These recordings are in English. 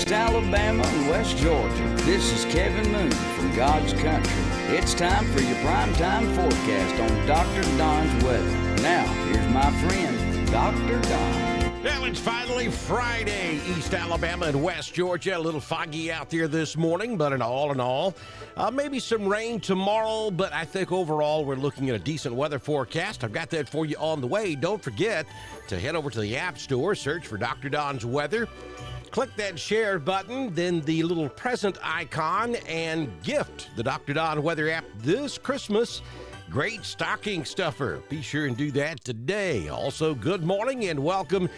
East Alabama and West Georgia. This is Kevin Moon from God's Country. It's time for your primetime forecast on Dr. Don's weather. Now, here's my friend, Dr. Don. Well, it's finally Friday, East Alabama and West Georgia. A little foggy out there this morning, but in all, maybe some rain tomorrow, but I think overall we're looking at a decent weather forecast. I've got that for you on the way. Don't forget to head over to the App Store, search for Dr. Don's weather. Click that share button, then the little present icon, and gift the Dr. Don weather app this Christmas. Great stocking stuffer. Be sure and do that today. Also, good morning and welcome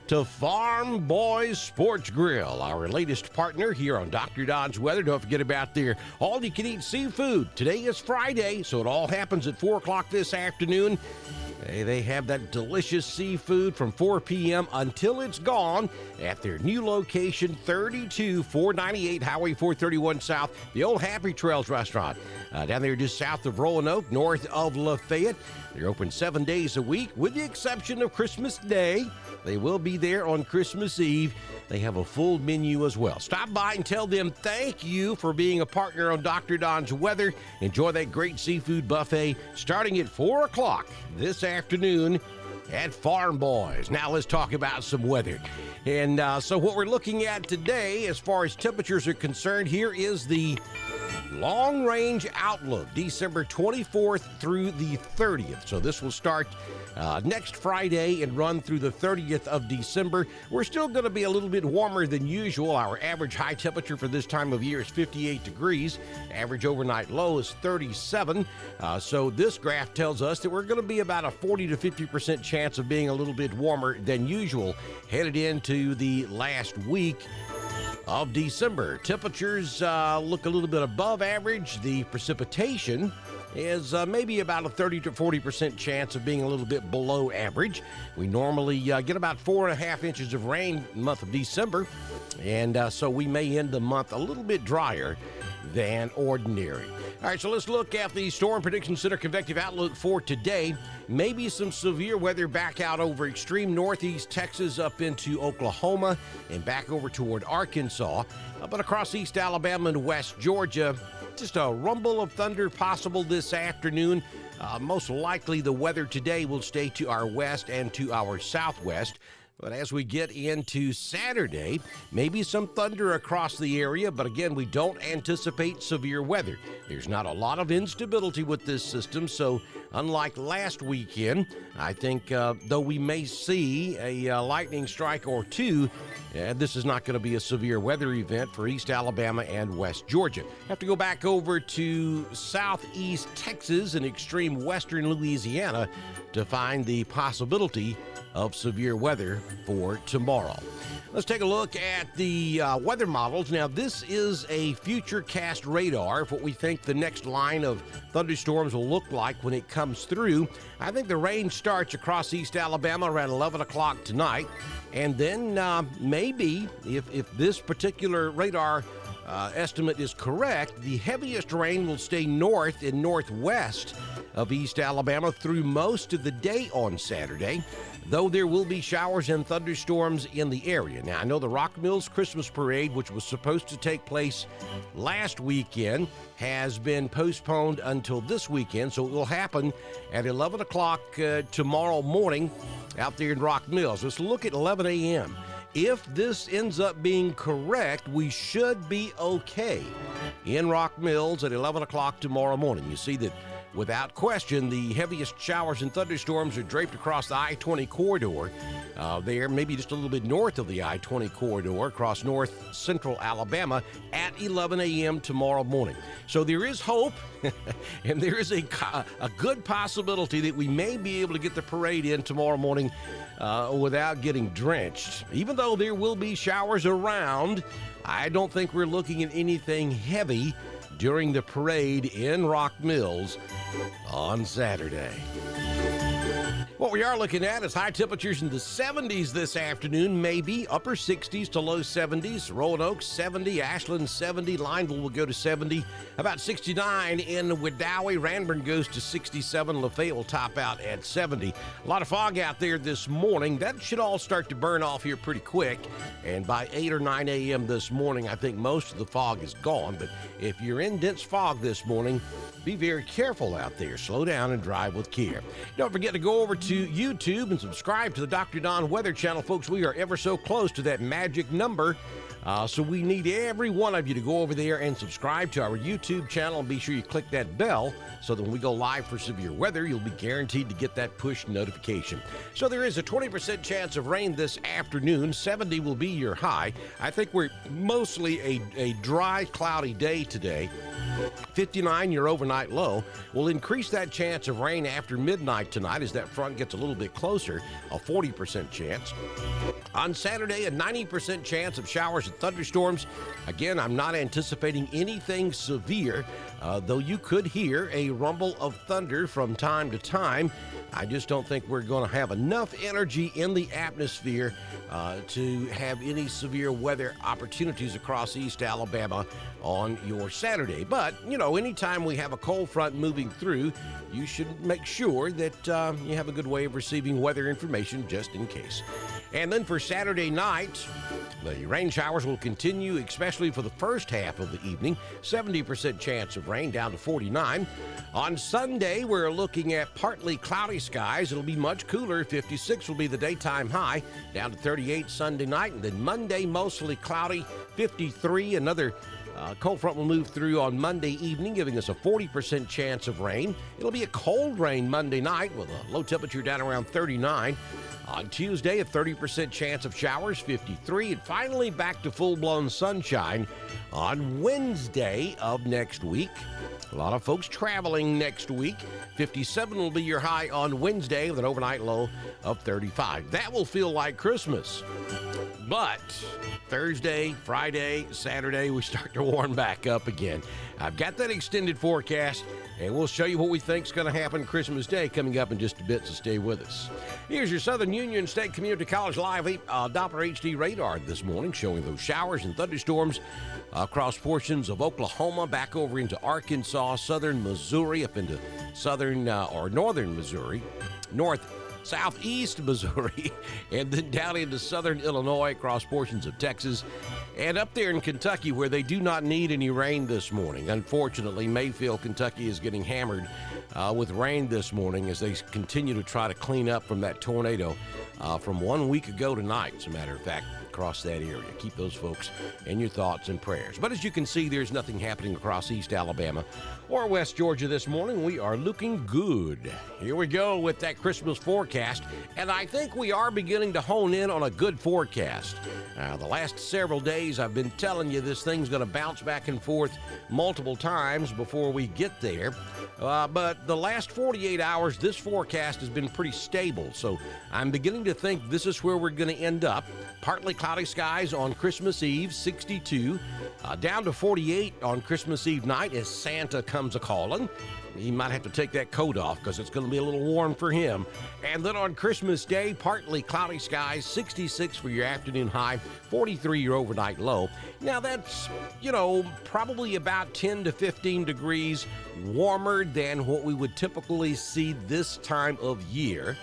to Farm Boys Sports Grill, our latest partner here on Dr. Don's Weather. Don't forget about their all-you-can-eat seafood. Today is Friday, so it all happens at 4 o'clock this afternoon. They have that delicious seafood from 4 p.m. until it's gone at their new location, 32498 Highway 431 South, the old Happy Trails restaurant. Down there just south of Roanoke, north of Lafayette. They're open 7 days a week, with the exception of Christmas Day. They will be there on Christmas Eve. They have a full menu as well. Stop by and tell them thank you for being a partner on Dr. Don's Weather. Enjoy that great seafood buffet starting at 4 o'clock this afternoon at Farm Boys. Now let's talk about some weather. And so what we're looking at today, as far as temperatures are concerned, here is the long-range outlook, December 24th through the 30th. So this will start next Friday and run through the 30th of December. We're still going to be a little bit warmer than usual. Our average high temperature for this time of year is 58 degrees. Average overnight low is 37. So this graph tells us that we're going to be about a 40 to 50% chance of being a little bit warmer than usual headed into the last week of December. Temperatures look a little bit above average. The precipitation is maybe about a 30 to 40% chance of being a little bit below average. We normally get about 4.5 inches of rain in the month of December, and so we may end the month a little bit drier than ordinary. All right, so let's look at the Storm Prediction Center Convective outlook for today. Maybe some severe weather back out over extreme northeast Texas up into Oklahoma and back over toward Arkansas. But across East Alabama and West Georgia, just a rumble of thunder possible this afternoon. Most likely the weather today will stay to our west and to our southwest. But as we get into Saturday, maybe some thunder across the area, but again, we don't anticipate severe weather. There's not a lot of instability with this system, so unlike last weekend, I think though we may see a lightning strike or two, this is not going to be a severe weather event for East Alabama and West Georgia. Have to go back over to southeast Texas and extreme western Louisiana to find the possibility of severe weather for tomorrow. Let's take a look at the weather models. Now, this is a futurecast radar of what we think the next line of thunderstorms will look like when it comes through. I think the range starts across East Alabama around 11 o'clock tonight. And then maybe, if this particular radar estimate is correct, the heaviest rain will stay north and northwest of East Alabama through most of the day on Saturday, though there will be showers and thunderstorms in the area. Now, I know the Rock Mills Christmas Parade, which was supposed to take place last weekend, has been postponed until this weekend, so it will happen at 11 o'clock tomorrow morning out there in Rock Mills. Let's look at 11 a.m. If this ends up being correct, we should be okay in Rock Mills at 11 o'clock tomorrow morning. You see that without question, the heaviest showers and thunderstorms are draped across the I-20 corridor there, maybe just a little bit north of the I-20 corridor across north central Alabama at 11 a.m. tomorrow morning. So there is hope, and there is a good possibility that we may be able to get the parade in tomorrow morning without getting drenched. Even though there will be showers around, I don't think we're looking at anything heavy during the parade in Rock Mills on Saturday. What we are looking at is high temperatures in the 70s this afternoon, maybe upper 60s to low 70s. Roanoke 70, Ashland 70, Lineville will go to 70, about 69 in Wedowee. Ranburne goes to 67. Lafayette will top out at 70. A lot of fog out there this morning. That should all start to burn off here pretty quick. And by 8 or 9 a.m. this morning, I think most of the fog is gone. But if you're in dense fog this morning, be very careful out there. Slow down and drive with care. Don't forget to go over to YouTube and subscribe to the Dr. Don Weather Channel. Folks, we are ever so close to that magic number. So we need every one of you to go over there and subscribe to our YouTube channel, and be sure you click that bell so that when we go live for severe weather, you'll be guaranteed to get that push notification. So there is a 20% chance of rain this afternoon. 70 will be your high. I think we're mostly a dry, cloudy day today. 59, your overnight low. Will increase that chance of rain after midnight tonight as that front gets a little bit closer, a 40% chance. On Saturday, a 90% chance of showers and thunderstorms. Again, I'm not anticipating anything severe, though you could hear a rumble of thunder from time to time. I just don't think we're going to have enough energy in the atmosphere to have any severe weather opportunities across East Alabama on your Saturday. But, you know, anytime we have a cold front moving through, you should make sure that you have a good way of receiving weather information just in case. And then for Saturday night, the rain showers will continue, especially for the first half of the evening. 70% chance of rain, down to 49. On Sunday, we're looking at partly cloudy skies. It'll be much cooler. 56 will be the daytime high, down to 38 Sunday night. And then Monday, mostly cloudy, 53. Another cold front will move through on Monday evening, giving us a 40% chance of rain. It'll be a cold rain Monday night with a low temperature down around 39. On Tuesday, a 30% chance of showers, 53. And finally, back to full-blown sunshine on Wednesday of next week. A lot of folks traveling next week. 57 will be your high on Wednesday with an overnight low of 35. That will feel like Christmas. But Thursday, Friday, Saturday, we start to warm back up again. I've got that extended forecast, and we'll show you what we think is going to happen Christmas Day coming up in just a bit, so stay with us. Here's your Southern Union State Community College live Doppler HD radar this morning, showing those showers and thunderstorms across portions of Oklahoma, back over into Arkansas, southern Missouri, up into southern or northern Missouri, southeast Missouri, and then down into southern Illinois, across portions of Texas, and up there in Kentucky, where they do not need any rain this morning. Unfortunately, Mayfield, Kentucky is getting hammered with rain this morning as they continue to try to clean up from that tornado from 1 week ago tonight, as a matter of fact, across that area. Keep those folks in your thoughts and prayers. But as you can see, there's nothing happening across East Alabama or West Georgia this morning. We are looking good. Here we go with that Christmas forecast, and I think we are beginning to hone in on a good forecast. The last several days, I've been telling you this thing's going to bounce back and forth multiple times before we get there. But the last 48 hours, this forecast has been pretty stable, so I'm beginning to think this is where we're going to end up. Partly cloudy skies on Christmas Eve, 62, down to 48 on Christmas Eve night as Santa comes a-calling. He might have to take that coat off because it's going to be a little warm for him. And then on Christmas Day, partly cloudy skies, 66 for your afternoon high, 43 your overnight low. Now that's, probably about 10 to 15 degrees warmer than what we would typically see this time of year.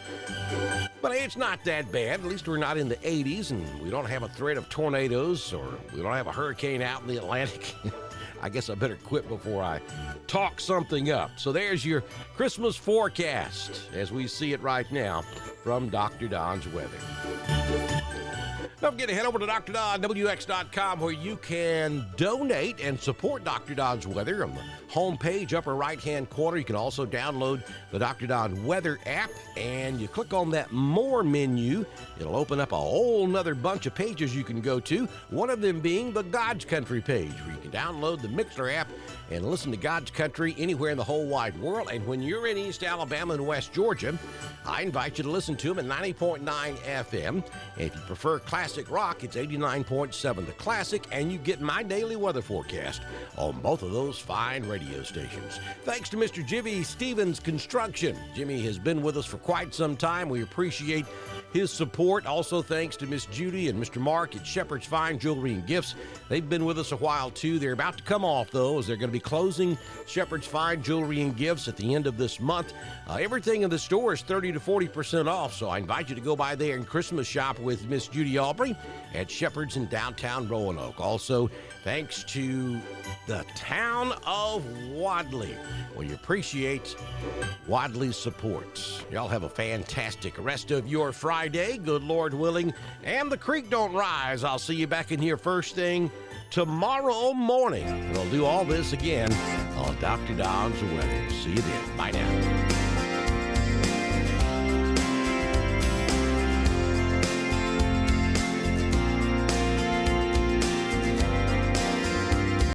But it's not that bad. At least we're not in the 80s, and we don't have a threat of tornadoes, or we don't have a hurricane out in the Atlantic. I guess I better quit before I talk something up. So there's your Christmas forecast as we see it right now from Dr. Don's Weather. Don't forget to head over to DrDonWX.com where you can donate and support Dr. Don's Weather. On the homepage, upper right-hand corner, you can also download the Dr. Don Weather app, and you click on that More menu. It'll open up a whole nother bunch of pages you can go to, one of them being the God's Country page, where you can download the Mixler app and listen to God's Country anywhere in the whole wide world. And when you're in East Alabama and West Georgia, I invite you to listen to them at 90.9 FM. If you prefer classic Classic Rock, it's 89.7 The Classic, and you get my daily weather forecast on both of those fine radio stations. Thanks to Mr. Jimmy Stevens Construction. Jimmy has been with us for quite some time. We appreciate his support. Also, thanks to Miss Judy and Mr. Mark at Shepherd's Fine Jewelry and Gifts. They've been with us a while, too. They're about to come off, though, as they're going to be closing Shepherd's Fine Jewelry and Gifts at the end of this month. Everything in the store is 30 to 40% off, so I invite you to go by there and Christmas shop with Miss Judy Aubrey at Shepherd's in downtown Roanoke. Also, thanks to the town of Wadley. We appreciate Wadley's support. Y'all have a fantastic rest of your Friday, good Lord willing, and the creek don't rise. I'll see you back in here first thing tomorrow morning. We'll do all this again on Dr. Don's Weather. See you then. Bye now.